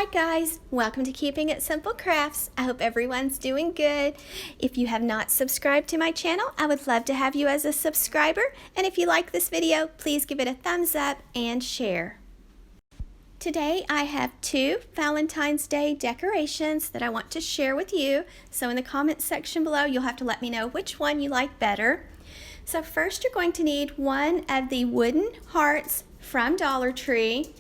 Hi guys, welcome to Keeping It Simple Crafts. I hope everyone's doing good. If you have not subscribed to my channel, I would love to have you as a subscriber. And if you like this video, please give it a thumbs up and share. Today I have two Valentine's Day decorations that I want to share with you. So in the comments section below, you'll have to let me know which one you like better. So first you're going to need one of the wooden hearts from Dollar Tree.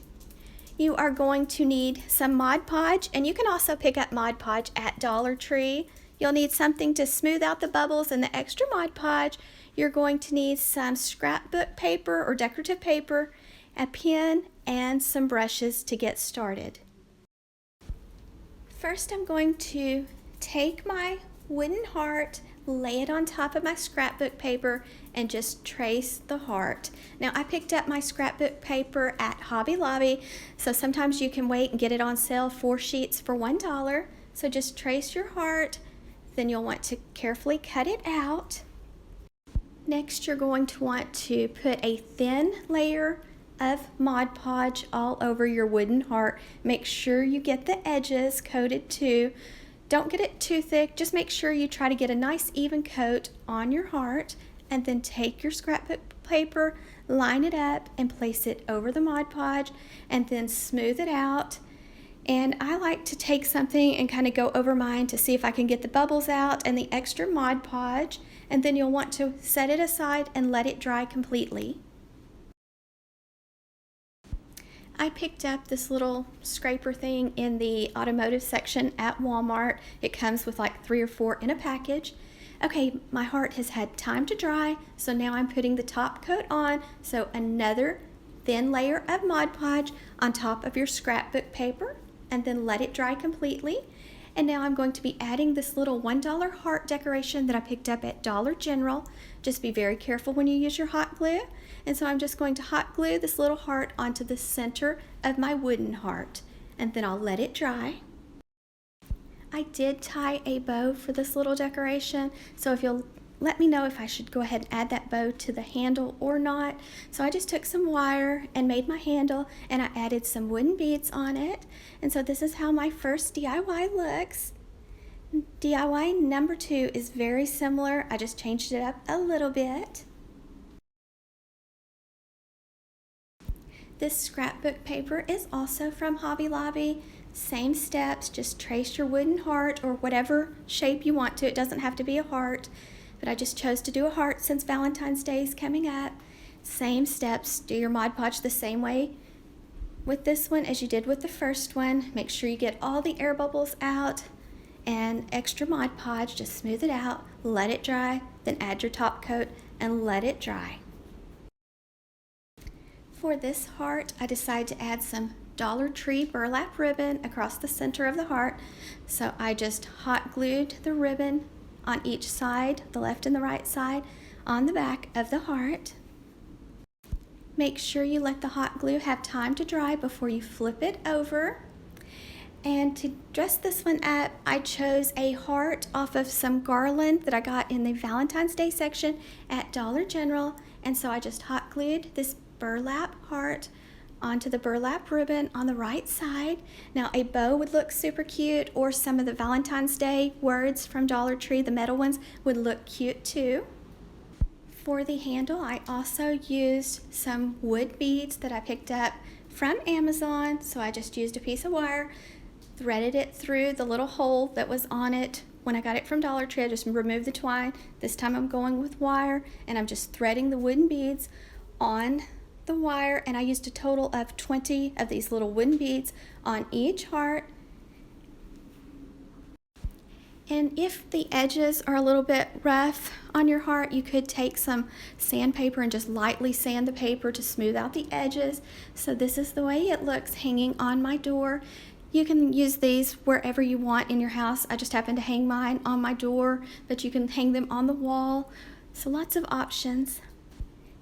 You are going to need some Mod Podge, and you can also pick up Mod Podge at Dollar Tree. You'll need something to smooth out the bubbles and the extra Mod Podge. You're going to need some scrapbook paper or decorative paper, a pen, and some brushes to get started. First, I'm going to take my wooden heart, lay it on top of my scrapbook paper, and just trace the heart. Now I picked up my scrapbook paper at Hobby Lobby, so sometimes you can wait and get it on sale, 4 sheets for $1. So just trace your heart, then you'll want to carefully cut it out. Next you're going to want to put a thin layer of Mod Podge all over your wooden heart. Make sure you get the edges coated too. Don't get it too thick, just make sure you try to get a nice even coat on your heart, and then take your scrapbook paper, line it up, and place it over the Mod Podge, and then smooth it out. And I like to take something and kind of go over mine to see if I can get the bubbles out and the extra Mod Podge, and then you'll want to set it aside and let it dry completely. I picked up this little scraper thing in the automotive section at Walmart. It comes with like 3 or 4 in a package. Okay, my heart has had time to dry, so now I'm putting the top coat on. So another thin layer of Mod Podge on top of your scrapbook paper, and then let it dry completely. And now I'm going to be adding this little $1 heart decoration that I picked up at Dollar General. Just be very careful when you use your hot glue. And so I'm just going to hot glue this little heart onto the center of my wooden heart, and then I'll let it dry. I did tie a bow for this little decoration, so if you'll let me know if I should go ahead and add that bow to the handle or not. So I just took some wire and made my handle, and I added some wooden beads on it. And so this is how my first DIY looks. DIY number 2 is very similar. I just changed it up a little bit. This scrapbook paper is also from Hobby Lobby. Same steps, just trace your wooden heart or whatever shape you want to. It doesn't have to be a heart, but I just chose to do a heart since Valentine's Day is coming up. Same steps, do your Mod Podge the same way with this one as you did with the first one. Make sure you get all the air bubbles out, and extra Mod Podge, just smooth it out, let it dry, then add your top coat and let it dry. For this heart, I decided to add some Dollar Tree burlap ribbon across the center of the heart. So I just hot glued the ribbon on each side, the left and the right side, on the back of the heart. Make sure you let the hot glue have time to dry before you flip it over. And to dress this one up, I chose a heart off of some garland that I got in the Valentine's Day section at Dollar General. And so I just hot glued this burlap heart onto the burlap ribbon on the right side. Now a bow would look super cute, or some of the Valentine's Day words from Dollar Tree, the metal ones, would look cute too. For the handle, I also used some wood beads that I picked up from Amazon. So I just used a piece of wire, threaded it through the little hole that was on it. When I got it from Dollar Tree, I just removed the twine. This time I'm going with wire, and I'm just threading the wooden beads on the wire, and I used a total of 20 of these little wooden beads on each heart. And if the edges are a little bit rough on your heart, you could take some sandpaper and just lightly sand the paper to smooth out the edges. So this is the way it looks hanging on my door. You can use these wherever you want in your house. I just happen to hang mine on my door, but you can hang them on the wall. So lots of options.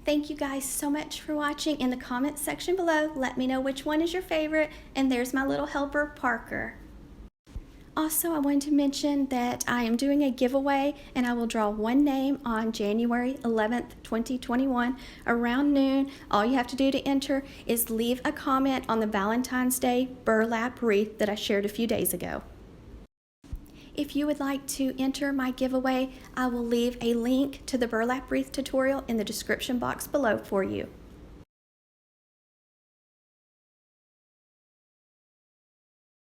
Thank you guys so much for watching. In the comments section below, let me know which one is your favorite. And there's my little helper, Parker. Also, I wanted to mention that I am doing a giveaway and I will draw one name on January 11th, 2021 around noon. All you have to do to enter is leave a comment on the Valentine's Day burlap wreath that I shared a few days ago. If you would like to enter my giveaway, I will leave a link to the burlap wreath tutorial in the description box below for you.